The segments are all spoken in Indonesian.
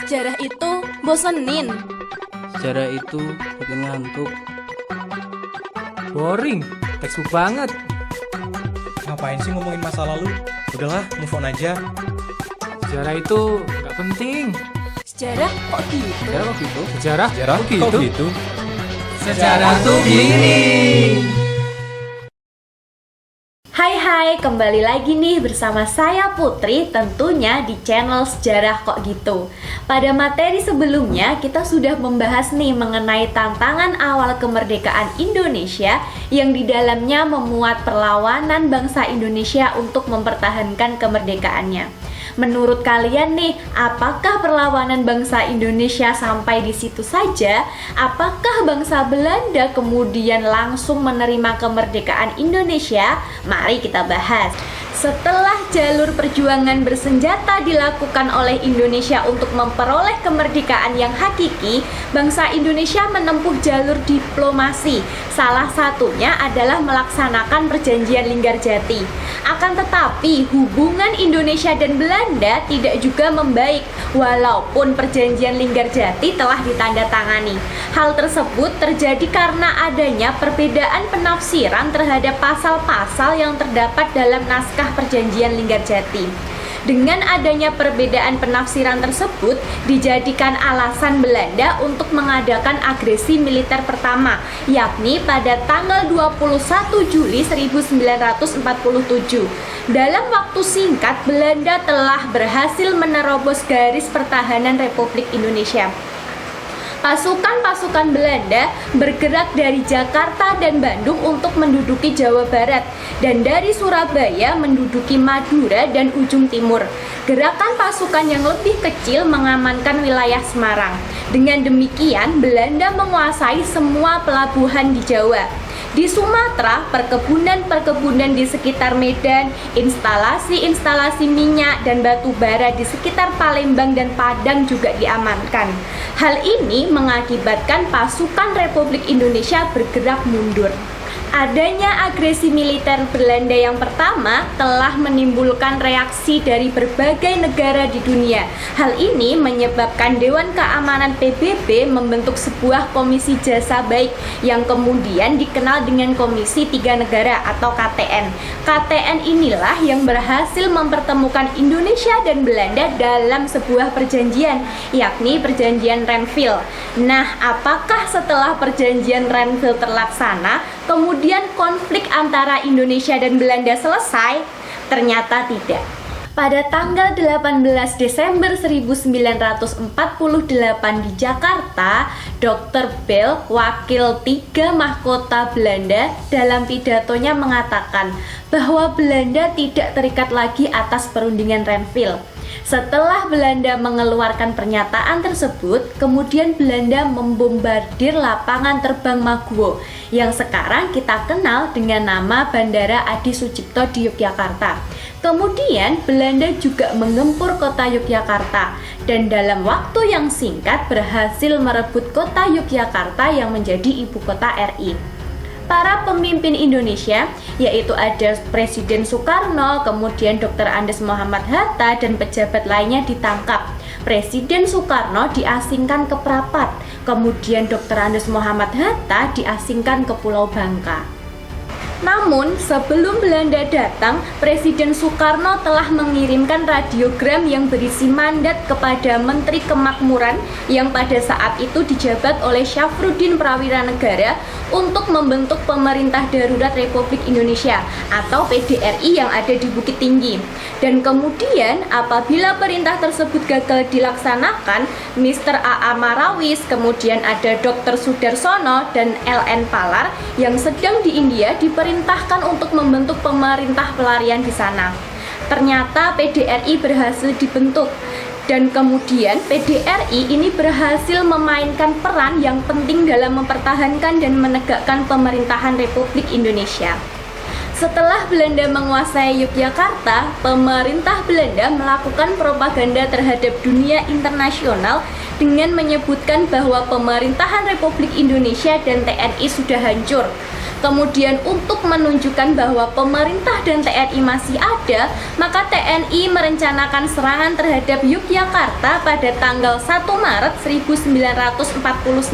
Sejarah itu bosenin. Sejarah itu bikin ngantuk. Boring, textbook banget. Ngapain sih ngomongin masa lalu? Udahlah, move on aja. Sejarah itu nggak penting. Sejarah kok gitu? Sejarah kok gitu? Sejarah? Jarah, kok gitu? kok gitu? Sejarah tuh gini. Hai, kembali lagi nih bersama saya Putri, tentunya di channel Sejarah Kok Gitu. Pada materi sebelumnya kita sudah membahas nih mengenai tantangan awal kemerdekaan Indonesia yang di dalamnya memuat perlawanan bangsa Indonesia untuk mempertahankan kemerdekaannya. Menurut kalian nih, apakah perlawanan bangsa Indonesia sampai di situ saja? Apakah bangsa Belanda kemudian langsung menerima kemerdekaan Indonesia? Mari kita bahas. Setelah jalur perjuangan bersenjata dilakukan oleh Indonesia untuk memperoleh kemerdekaan yang hakiki, bangsa Indonesia menempuh jalur diplomasi. Salah satunya adalah melaksanakan perjanjian Linggarjati. Akan tetapi, hubungan Indonesia dan Belanda tidak juga membaik, walaupun perjanjian Linggarjati telah ditandatangani. Hal tersebut terjadi karena adanya perbedaan penafsiran terhadap pasal-pasal yang terdapat dalam naskah perjanjian Linggarjati. Dengan adanya perbedaan penafsiran tersebut dijadikan alasan Belanda untuk mengadakan agresi militer pertama, yakni pada tanggal 21 Juli 1947. Dalam waktu singkat, Belanda telah berhasil menerobos garis pertahanan Republik Indonesia. Pasukan-pasukan Belanda bergerak dari Jakarta dan Bandung untuk menduduki Jawa Barat dan dari Surabaya menduduki Madura dan ujung timur. Gerakan pasukan yang lebih kecil mengamankan wilayah Semarang. Dengan demikian, Belanda menguasai semua pelabuhan di Jawa. Di Sumatera, perkebunan-perkebunan di sekitar Medan, instalasi-instalasi minyak dan batu bara di sekitar Palembang dan Padang juga diamankan. Hal ini mengakibatkan pasukan Republik Indonesia bergerak mundur. Adanya agresi militer Belanda yang pertama telah menimbulkan reaksi dari berbagai negara di dunia. Hal ini menyebabkan Dewan Keamanan PBB membentuk sebuah komisi jasa baik yang kemudian dikenal dengan Komisi Tiga Negara atau KTN. KTN inilah yang berhasil mempertemukan Indonesia dan Belanda dalam sebuah perjanjian, yakni Perjanjian Renville. Nah, apakah setelah Perjanjian Renville terlaksana, kemudian konflik antara Indonesia dan Belanda selesai? Ternyata tidak. Pada tanggal 18 Desember 1948 di Jakarta, Dr. Bell, wakil 3 mahkota Belanda, dalam pidatonya mengatakan bahwa Belanda tidak terikat lagi atas perundingan Renville. Setelah Belanda mengeluarkan pernyataan tersebut, kemudian Belanda membombardir lapangan terbang Maguwo yang sekarang kita kenal dengan nama Bandara Adi Sucipto di Yogyakarta. Kemudian Belanda juga menggempur kota Yogyakarta dan dalam waktu yang singkat berhasil merebut kota Yogyakarta yang menjadi ibu kota RI. Para pemimpin Indonesia, yaitu ada Presiden Soekarno, kemudian Dr. Andes Muhammad Hatta, dan pejabat lainnya ditangkap. Presiden Soekarno diasingkan ke Prapat, kemudian Dr. Andes Muhammad Hatta diasingkan ke Pulau Bangka. Namun, sebelum Belanda datang, Presiden Soekarno telah mengirimkan radiogram yang berisi mandat kepada Menteri Kemakmuran yang pada saat itu dijabat oleh Syafruddin Prawira Negara untuk membentuk Pemerintah Darurat Republik Indonesia atau PDRI yang ada di Bukit Tinggi. Dan kemudian apabila perintah tersebut gagal dilaksanakan, Mr. A.A. Marawis, kemudian ada Dr. Sudarsono dan L.N. Palar yang sedang di India diperintahkan untuk membentuk pemerintah pelarian di sana. Ternyata PDRI berhasil dibentuk. Dan kemudian PDRI ini berhasil memainkan peran yang penting dalam mempertahankan dan menegakkan pemerintahan Republik Indonesia. Setelah Belanda menguasai Yogyakarta, pemerintah Belanda melakukan propaganda terhadap dunia internasional dengan menyebutkan bahwa pemerintahan Republik Indonesia dan TNI sudah hancur. Kemudian untuk menunjukkan bahwa pemerintah dan TNI masih ada, maka TNI merencanakan serangan terhadap Yogyakarta pada tanggal 1 Maret 1949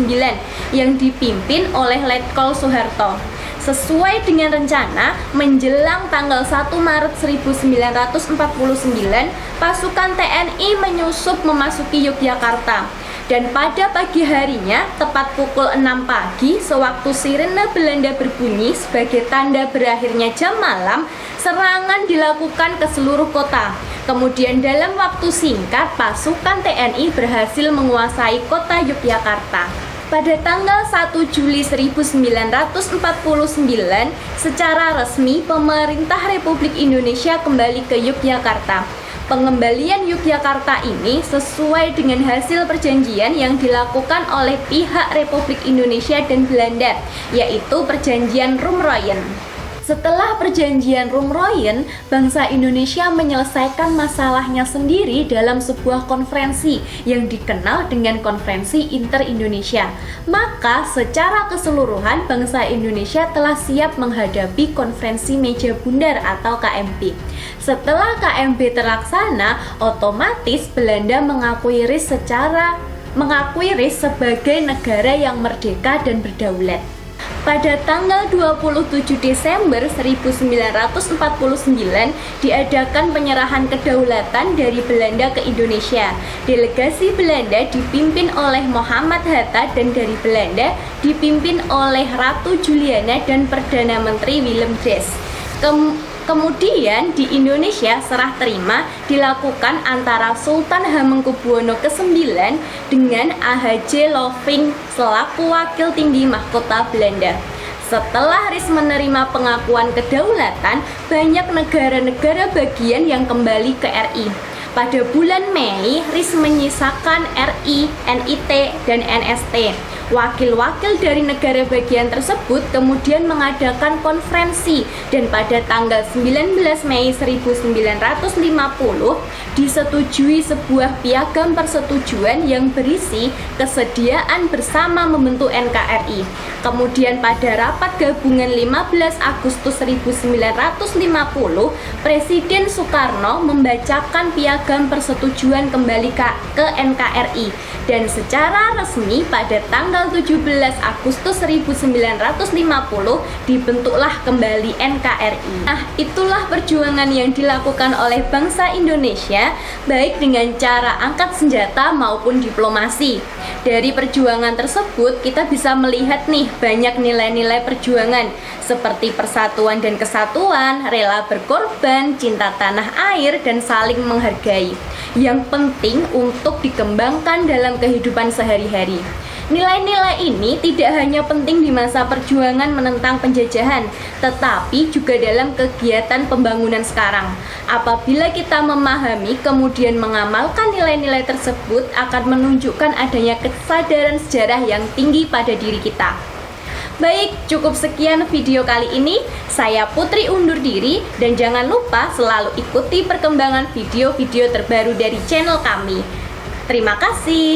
yang dipimpin oleh Letkol Soeharto. Sesuai dengan rencana, menjelang tanggal 1 Maret 1949, pasukan TNI menyusup memasuki Yogyakarta. Dan pada pagi harinya, tepat pukul 6 pagi, sewaktu sirene Belanda berbunyi sebagai tanda berakhirnya jam malam, serangan dilakukan ke seluruh kota. Kemudian dalam waktu singkat, pasukan TNI berhasil menguasai kota Yogyakarta. Pada tanggal 1 Juli 1949, secara resmi pemerintah Republik Indonesia kembali ke Yogyakarta. Pengembalian Yogyakarta ini sesuai dengan hasil perjanjian yang dilakukan oleh pihak Republik Indonesia dan Belanda, yaitu Perjanjian Roemen. Setelah perjanjian Roemen, bangsa Indonesia menyelesaikan masalahnya sendiri dalam sebuah konferensi yang dikenal dengan Konferensi Inter-Indonesia. Maka secara keseluruhan bangsa Indonesia telah siap menghadapi Konferensi Meja Bundar atau KMB. Setelah KMB terlaksana, otomatis Belanda mengakui RIS sebagai negara yang merdeka dan berdaulat. Pada tanggal 27 Desember 1949 diadakan penyerahan kedaulatan dari Belanda ke Indonesia. Delegasi Belanda dipimpin oleh Muhammad Hatta dan dari Belanda dipimpin oleh Ratu Juliana dan Perdana Menteri Willem Drees. Kemudian di Indonesia serah terima dilakukan antara Sultan Hamengkubuwono ke-9 dengan AHJ Loving selaku wakil tinggi mahkota Belanda. Setelah RIS menerima pengakuan kedaulatan, banyak negara-negara bagian yang kembali ke RI. Pada bulan Mei, RIS menyisakan RI, NIT, dan NST. Wakil-wakil dari negara bagian tersebut kemudian mengadakan konferensi dan pada tanggal 19 Mei 1950 disetujui sebuah piagam persetujuan yang berisi kesediaan bersama membentuk NKRI. Kemudian pada rapat gabungan 15 Agustus 1950, Presiden Soekarno membacakan piagam persetujuan kembali ke NKRI dan secara resmi pada tanggal 17 Agustus 1950 dibentuklah kembali NKRI. Nah, itulah perjuangan yang dilakukan oleh bangsa Indonesia baik dengan cara angkat senjata maupun diplomasi. Dari perjuangan tersebut kita bisa melihat nih banyak nilai-nilai perjuangan seperti persatuan dan kesatuan, rela berkorban, cinta tanah air, dan saling menghargai yang penting untuk dikembangkan dalam kehidupan sehari-hari. Nilai-nilai ini tidak hanya penting di masa perjuangan menentang penjajahan, tetapi juga dalam kegiatan pembangunan sekarang. Apabila kita memahami kemudian mengamalkan nilai-nilai tersebut akan menunjukkan adanya kesadaran sejarah yang tinggi pada diri kita. Baik, cukup sekian video kali ini. Saya Putri undur diri dan jangan lupa selalu ikuti perkembangan video-video terbaru dari channel kami. Terima kasih.